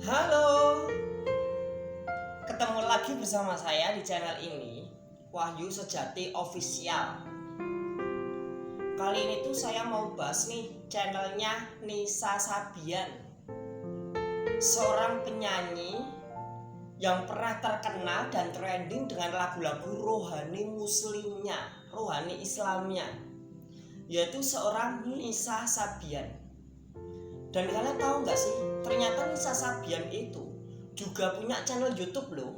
Halo, ketemu lagi bersama saya di channel ini, Wahyu Sejati Official. Kali ini tuh saya mau bahas nih channelnya Nisa Sabian, seorang penyanyi yang pernah terkenal dan trending dengan lagu-lagu rohani muslimnya, rohani Islamnya, yaitu seorang Nisa Sabian. Dan kalian tahu nggak sih, ternyata Nisa Sabian itu juga punya channel YouTube loh.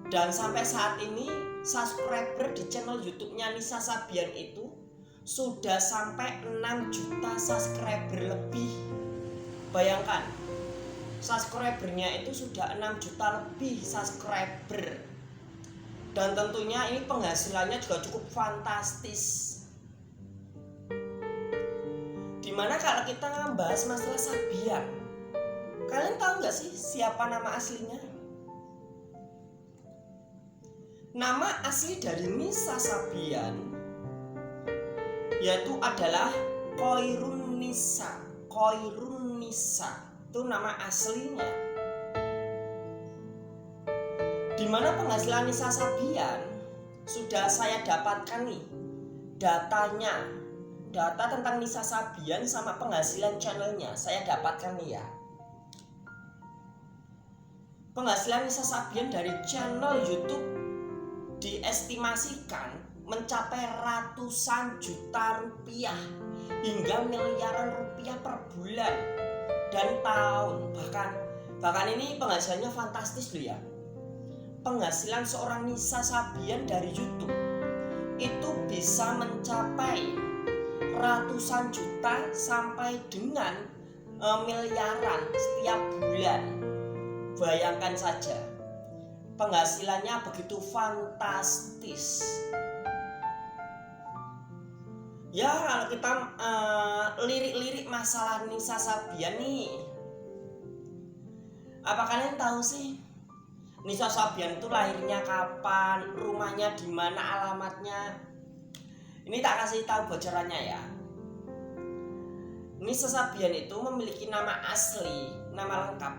Dan sampai saat ini subscriber di channel YouTube-nya Nisa Sabian itu sudah sampai 6 juta subscriber lebih. Bayangkan, subscribernya itu sudah 6 juta lebih subscriber. Dan tentunya ini penghasilannya juga cukup fantastis. Dimana kalau kita ngebahas masalah Sabian, kalian tahu nggak sih siapa nama aslinya? Nama asli dari Nisa Sabian yaitu adalah Koirun Nisa. Koirun Nisa itu nama aslinya. Dimana penghasilan Nisa Sabian sudah saya dapatkan nih datanya. Data tentang Nisa Sabian sama penghasilan channelnya saya dapatkan nih ya. Penghasilan Nisa Sabian dari channel YouTube diestimasikan mencapai ratusan juta rupiah hingga miliaran rupiah per bulan dan tahun. Bahkan ini penghasilannya fantastis loh ya. Penghasilan seorang Nisa Sabian dari YouTube itu bisa mencapai ratusan juta sampai dengan miliaran setiap bulan. Bayangkan saja, penghasilannya begitu fantastis. Ya, kalau kita lirik-lirik masalah Nisa Sabian nih, apa kalian tahu sih Nisa Sabian itu lahirnya kapan, rumahnya di mana, alamatnya? Ini tak kasih tahu bocorannya ya. Nisa Sabian itu memiliki nama asli, nama lengkap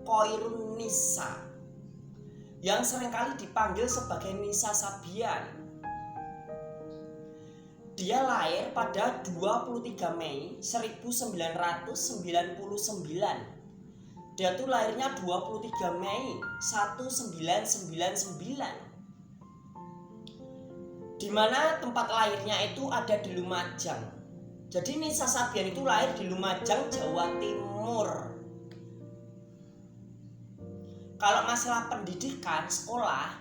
Koirun Nisa, yang seringkali dipanggil sebagai Nisa Sabian. Dia lahir pada 23 Mei 1999. Dia tuh lahirnya 23 Mei 1999. Di mana tempat lahirnya itu ada di Lumajang. Jadi Nisa Sabian itu lahir di Lumajang, Jawa Timur. Kalau masalah pendidikan sekolah,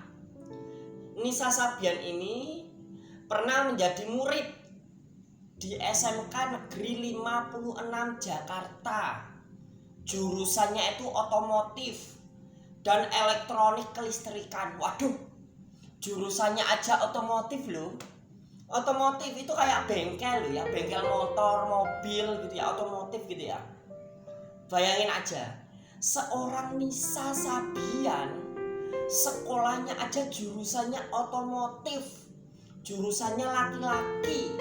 Nisa Sabian ini pernah menjadi murid di SMK Negeri 56 Jakarta. Jurusannya itu otomotif dan elektronik kelistrikan. Waduh, jurusannya aja otomotif loh. Otomotif itu kayak bengkel loh ya, bengkel motor, mobil gitu ya, otomotif gitu ya. Bayangin aja, seorang Nisa Sabian sekolahnya aja jurusannya otomotif, jurusannya laki-laki,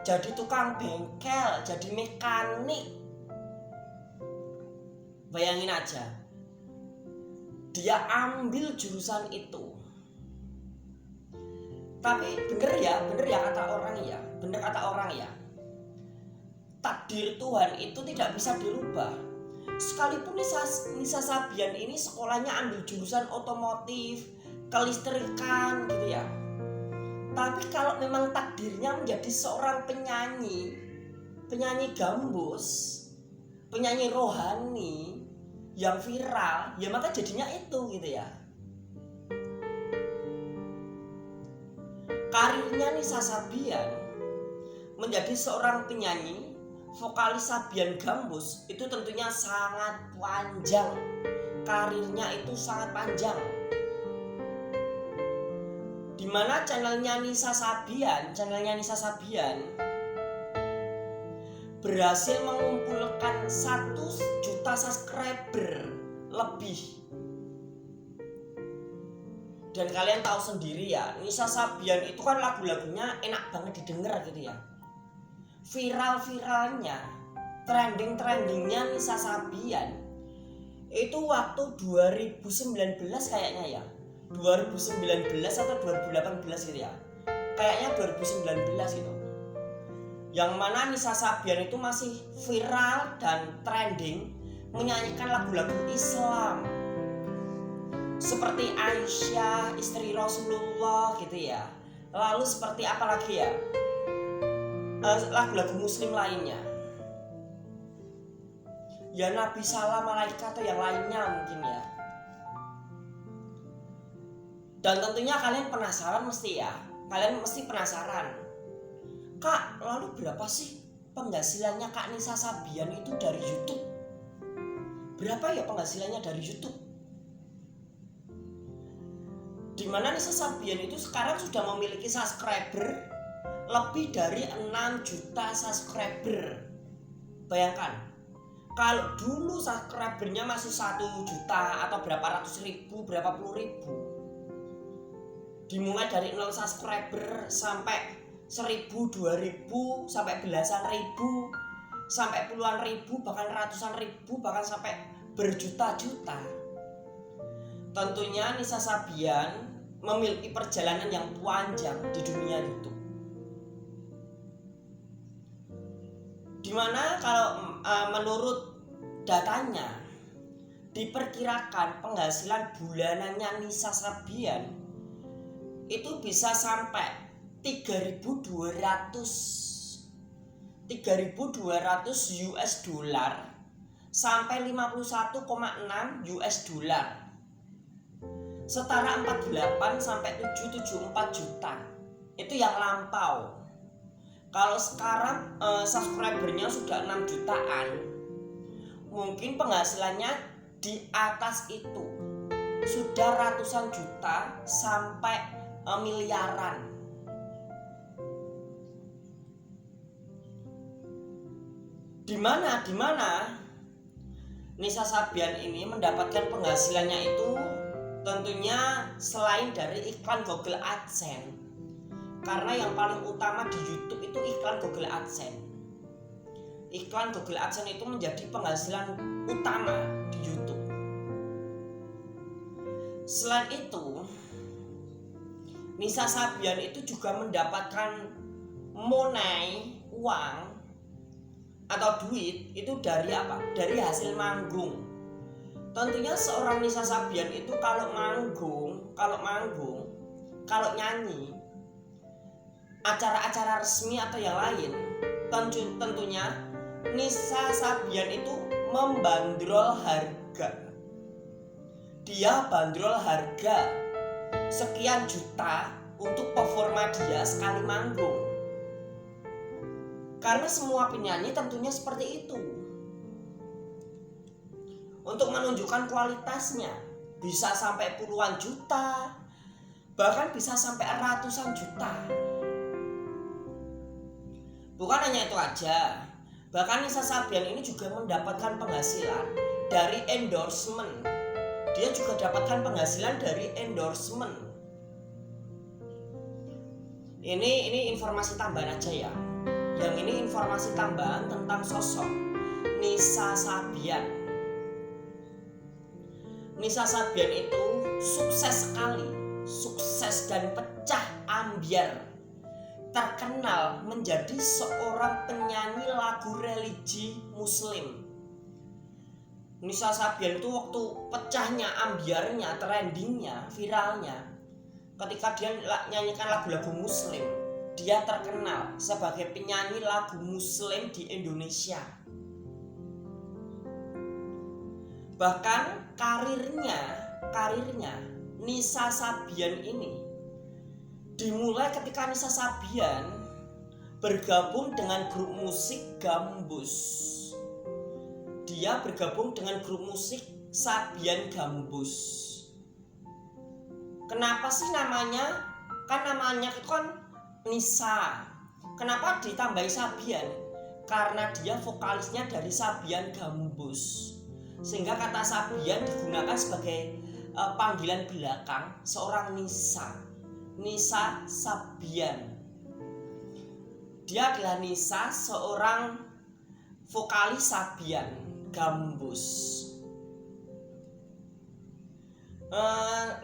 jadi tukang bengkel, jadi mekanik. Bayangin aja, dia ambil jurusan itu. Tapi bener ya kata orang ya. Takdir Tuhan itu tidak bisa dirubah. Sekalipun Nisa Sabian ini sekolahnya ambil jurusan otomotif, kelistrikan gitu ya. Tapi kalau memang takdirnya menjadi seorang penyanyi gambus, penyanyi rohani yang viral, ya maka jadinya itu gitu ya. Karirnya Nisa Sabian menjadi seorang penyanyi vokalis Sabian Gambus itu tentunya sangat panjang. Karirnya itu sangat panjang. Dimana channelnya Nisa Sabian berhasil mengumpulkan 1 juta subscriber lebih. Dan kalian tahu sendiri ya, Nisa Sabian itu kan lagu-lagunya enak banget didengar gitu ya. Viral-viralnya, trending-trendingnya Nisa Sabian Itu waktu 2019 kayaknya ya, 2019 atau 2018 gitu ya, kayaknya 2019 gitu, yang mana Nisa Sabian itu masih viral dan trending menyanyikan lagu-lagu Islam seperti Aisyah, istri Rasulullah gitu ya. Lalu seperti apa lagi ya, lagu-lagu muslim lainnya ya, Nabi Salam Malaikat atau yang lainnya mungkin ya. Dan tentunya kalian penasaran mesti penasaran, Kak, lalu berapa sih penghasilannya Kak Nisa Sabian itu dari YouTube? Berapa ya penghasilannya dari YouTube? Dimana Nisa Sabian itu sekarang sudah memiliki subscriber lebih dari 6 juta subscriber. Bayangkan, kalau dulu subscribernya masih 1 juta atau berapa ratus ribu, berapa puluh ribu, dimulai dari 0 subscriber sampai 1000, 2000, sampai belasan ribu, sampai puluhan ribu, bahkan ratusan ribu, bahkan sampai berjuta-juta. Tentunya Nisa Sabian memiliki perjalanan yang panjang di dunia YouTube. Dimana kalau menurut datanya diperkirakan penghasilan bulanannya Nisa Sabian itu bisa sampai 3.200 US dollar sampai 51,6 US dollar, setara 48 sampai 774 juta. Itu yang lampau. Kalau sekarang subscribernya sudah 6 jutaan, mungkin penghasilannya di atas itu, sudah ratusan juta sampai miliaran. Dimana Nisa Sabian ini mendapatkan penghasilannya itu tentunya selain dari iklan Google AdSense. Karena yang paling utama di YouTube itu iklan Google AdSense. Iklan Google AdSense itu menjadi penghasilan utama di YouTube. Selain itu, Nisa Sabian itu juga mendapatkan money, uang atau duit itu dari apa? Dari hasil manggung. Tentunya seorang Nisa Sabian itu kalau nyanyi, acara-acara resmi atau yang lain, tentunya Nisa Sabian itu membandrol harga. Dia bandrol harga sekian juta untuk performa dia sekali manggung. Karena semua penyanyi tentunya seperti itu. Untuk menunjukkan kualitasnya bisa sampai puluhan juta, bahkan bisa sampai ratusan juta. Bukan hanya itu aja, bahkan Nisa Sabian ini juga mendapatkan penghasilan dari endorsement. Dia juga dapatkan penghasilan dari endorsement. Ini informasi tambahan aja ya. Yang ini informasi tambahan tentang sosok Nisa Sabian. Nisa Sabian itu sukses sekali, sukses dan pecah ambyar, terkenal menjadi seorang penyanyi lagu religi muslim. Nisa Sabian itu waktu pecahnya, ambyarnya, trendingnya, viralnya, ketika dia nyanyikan lagu-lagu muslim, dia terkenal sebagai penyanyi lagu muslim di Indonesia. Bahkan karirnya Nisa Sabian ini dimulai ketika Nisa Sabian bergabung dengan grup musik Gambus. Dia bergabung dengan grup musik Sabian Gambus. Kenapa sih namanya? Kan namanya itu kan Nisa. Kenapa ditambahi Sabian? Karena dia vokalisnya dari Sabian Gambus. Sehingga kata Sabian digunakan sebagai panggilan belakang seorang Nisa. Nisa Sabian. Dia adalah Nisa, seorang vokalis Sabian Gambus.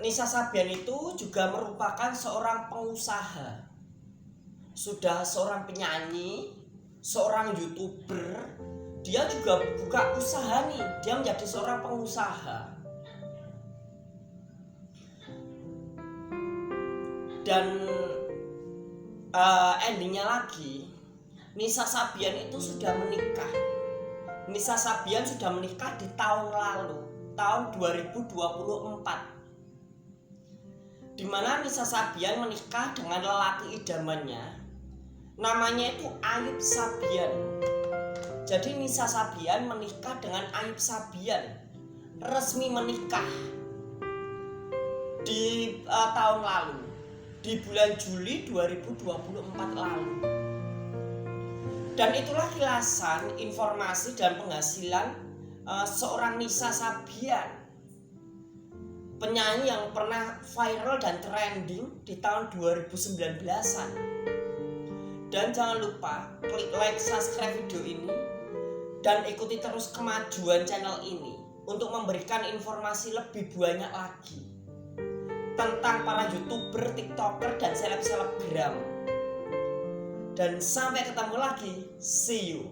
Nisa Sabian itu juga merupakan seorang pengusaha. Sudah seorang penyanyi, seorang YouTuber, dia juga buka usaha nih. Dia menjadi seorang pengusaha. Dan endingnya lagi, Nisa Sabian itu sudah menikah. Nisa Sabian sudah menikah di tahun lalu, tahun 2024. Di mana Nisa Sabian menikah dengan lelaki idamannya. Namanya itu Ayub Sabian. Jadi Nisa Sabian menikah dengan Ayub Sabian, resmi menikah di tahun lalu, di bulan Juli 2024 lalu. Dan itulah kilasan informasi dan penghasilan seorang Nisa Sabian, penyanyi yang pernah viral dan trending di tahun 2019-an. Dan jangan lupa klik like, subscribe video ini, dan ikuti terus kemajuan channel ini untuk memberikan informasi lebih banyak lagi tentang para YouTuber, TikToker, dan seleb-selebgram. Dan sampai ketemu lagi, see you.